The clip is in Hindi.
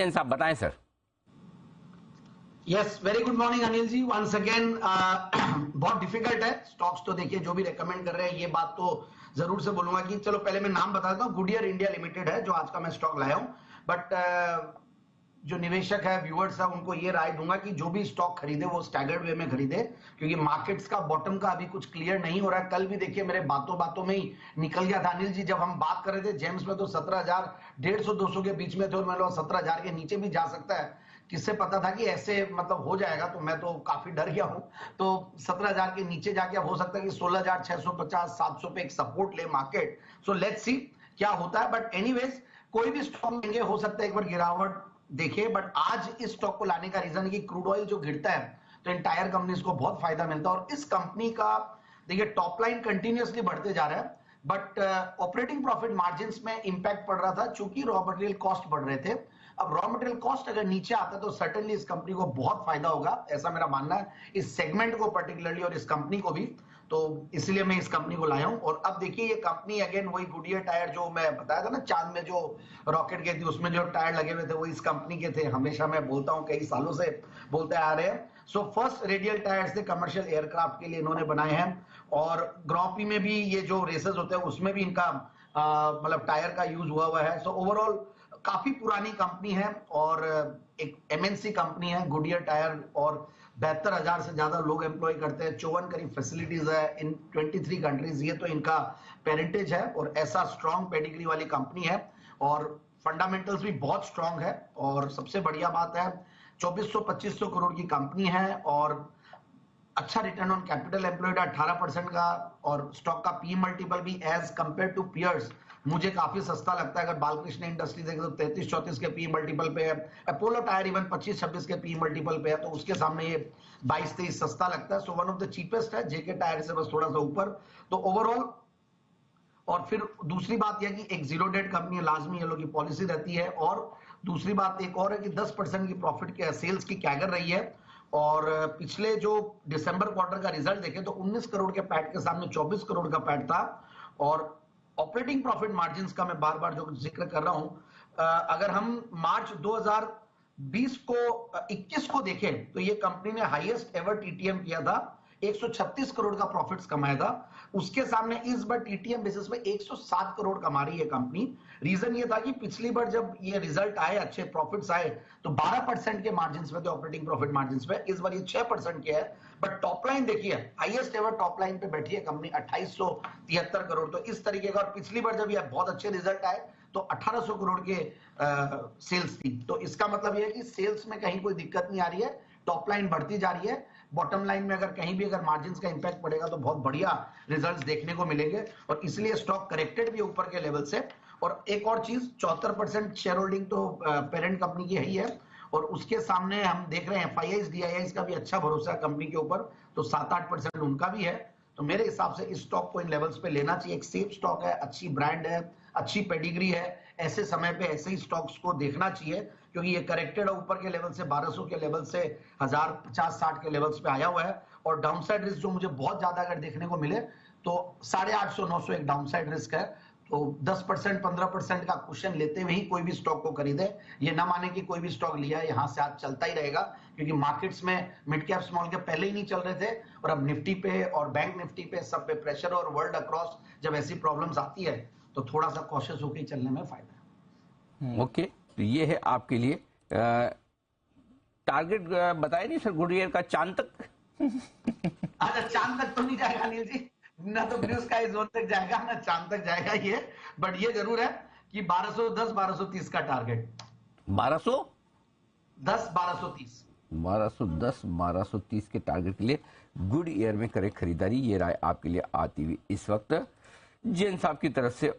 साहब बताएं sir. Yes, very good morning Anil ji, once again. बहुत डिफिकल्ट है स्टॉक्स तो देखिए जो भी रेकमेंड कर रहे हैं, ये बात तो जरूर से बोलूंगा कि चलो पहले मैं नाम बता देता हूँ। गुडियर इंडिया लिमिटेड है जो आज का मैं स्टॉक लाया हूँ, बट जो निवेशक है, व्यूअर्स है, उनको ये राय दूंगा कि जो भी स्टॉक खरीदे वो स्टैगर्ड वे में खरीदे, क्योंकि मार्केट्स का बॉटम का अभी कुछ क्लियर नहीं हो रहा है। कल भी देखिए मेरे बातों बातों में ही निकल गया था अनिल जी, जब हम बात कर रहे थे जेम्स में तो 17,000 150-200 के बीच में थे और मैं 17,000 के नीचे भी जा सकता है। किससे पता था कि ऐसे मतलब हो जाएगा, तो मैं तो काफी डर गया हूं। तो 17,000 के नीचे जाके हो सकता है कि 16,650 700 पे एक सपोर्ट ले मार्केट। सो लेट्स सी क्या होता है, बट एनीवेज कोई भी स्टॉक लेंगे हो सकता है एक बार गिरावट देखिए, बट आज इस स्टॉक को लाने का रीजन है कि क्रूड ऑयल जो गिरता है तो इंटायर कंपनीज को बहुत फायदा मिलता है। और इस कंपनी का देखिए टॉप लाइन कंटिन्यूअसली बढ़ते जा रहा है, बट ऑपरेटिंग प्रॉफिट मार्जिन में इंपैक्ट पड़ रहा था चूंकि रॉ मटेरियल कॉस्ट बढ़ रहे थे। अब रॉ मटेरियल कॉस्ट अगर नीचे आता तो सर्टेनली इस कंपनी को बहुत फायदा होगा, ऐसा मेरा मानना है, इस सेगमेंट को पर्टिकुलरली और इस कंपनी को भी। तो इसलिए मैं इस कंपनी को लाया हूं। और अब देखिए ये कंपनी अगेन वही गुडियर टायर जो मैं बताया था ना, चांद में जो रॉकेट गई थी उसमें जो टायर लगे हुए थे वो इस कंपनी के थे। हमेशा मैं बोलता हूं, कई सालों से बोलते आ रहे हैं। सो फर्स्ट रेडियल टायर्स थे कमर्शियल एयरक्राफ्ट के लिए इन्होंने बनाए हैं, और ग्रॉपी में भी ये जो रेसेस होते हैं उसमें भी इनका मतलब टायर का यूज हुआ है। सो ओवरऑल काफी पुरानी कंपनी है और एक एमएनसी कंपनी है गुडियर टायर, और 72,000 से ज्यादा लोग एम्प्लॉय करते हैं, 54 करीब फैसिलिटीज है इन 23 कंट्रीज। ये तो इनका पेरेंटेज है और ऐसा स्ट्रॉन्ग पेडिग्री वाली कंपनी है, और फंडामेंटल्स भी बहुत स्ट्रॉन्ग है। और सबसे बढ़िया बात है 2400-2500 करोड़ की कंपनी है, और अच्छा रिटर्न ऑन कैपिटल एम्प्लॉयड 18% का, और स्टॉक का पी मल्टीपल भी एज कंपेयर टू पियर्स मुझे काफी सस्ता लगता है। अगर बालकृष्ण इंडस्ट्री देखें तो 33-34 के पी मल्टीपल पे है, अपोलो टायर इवन 25-26 के पी मल्टीपल पे है, तो उसके सामने ये 22-23 सस्ता लगता है। So one of the cheapest है, जेके टायर से बस थोड़ा सा ऊपर। तो ओवरऑल, और फिर दूसरी बात यह कि एक जीरो डेट कंपनी है, लाजमी ये लोग की पॉलिसी रहती है। और दूसरी बात एक और है कि 10% की प्रॉफिट के सेल्स की कैगर रही है, और पिछले जो दिसंबर क्वार्टर का रिजल्ट देखें तो 19 करोड़ के पैट के सामने 24 करोड़ का पैट था। और ऑपरेटिंग प्रॉफिट मार्जिन का मैं बार बार जो जिक्र कर रहा हूं, अगर हम मार्च 2020 को 21 को देखें तो ये कंपनी ने हाईएस्ट एवर टीटीएम किया था, 136 करोड़ का प्रॉफिट्स कमाया था। उसके सामने इस बार टीटीएम बेसिस पे 107 करोड़ कमा रही है कंपनी। रीजन ये था कि पिछली बार जब ये रिजल्ट आए, अच्छे प्रॉफिट्स आए, तो 12% के मार्जिन पे थे ऑपरेटिंग प्रॉफिट मार्जिन पे, इस बार ये 6% के है। बट टॉप लाइन देखिए, हाईएस्ट एवर टॉप लाइन पे बैठी है कंपनी 2873 करोड़। तो इस तरीके का, और पिछली बार जब ये बहुत अच्छे रिजल्ट आए तो 1800 करोड़ के सेल्स थी। तो इसका मतलब ये है कि सेल्स में कहीं कोई दिक्कत नहीं आ रही है, टॉप लाइन बढ़ती जा रही है। बॉटम लाइन में अगर कहीं भी अगर मार्जिन का इंपैक्ट पड़ेगा तो बहुत बढ़िया रिजल्ट्स देखने को मिलेंगे, और इसलिए स्टॉक करेक्टेड भी ऊपर के लेवल से। और एक और चीज, 74% शेयर होल्डिंग तो पेरेंट कंपनी की ही है, और उसके सामने हम देख रहे हैं एफआईआईज डीआईआईज का भी अच्छा भरोसा है कंपनी के ऊपर, तो 7-8% उनका भी है। तो मेरे हिसाब से इस स्टॉक को इन लेवल्स पे लेना चाहिए। एक सेफ स्टॉक है, अच्छी ब्रांड है, अच्छी पेडिग्री है, ऐसे समय पे ऐसे ही स्टॉक्स को देखना चाहिए, क्योंकि ये करेक्टेड है ऊपर के लेवल से, 1200 के लेवल से 1050-60 के लेवल्स पे आया हुआ है। और डाउनसाइड रिस्क जो मुझे बहुत ज्यादा अगर देखने को मिले तो 850-900 एक डाउनसाइड रिस्क है। तो 10% 15% का क्वेश्चन लेते हुए ही कोई भी स्टॉक को खरीदे, ये ना माने कि कोई भी स्टॉक लिया है यहां से आज चलता ही रहेगा, क्योंकि मार्केट्स में मिड कैप स्मॉल कैप पहले ही नहीं चल रहे थे, और अब निफ्टी पे और बैंक निफ्टी पे सब पे प्रेशर, और वर्ल्ड अक्रॉस जब ऐसी प्रॉब्लम्स आती है तो थोड़ा सा कॉशियस होकर चलने में फायदा है। ओके, तो ये है आपके लिए टारगेट बताया नहीं सर गुडियर का चांद तक? अच्छा, चांद तक तो नहीं जाएगा अनिल जी, ना तो ब्लू स्काई जोन तक जाएगा ना चांद तक जाएगा ये, बट ये जरूर है कि 1210-1230 का टारगेट। 1210 1230 के टारगेट के लिए गुड ईयर में करे खरीदारी, ये राय आपके लिए आती हुई इस वक्त जैन साहब की तरफ से।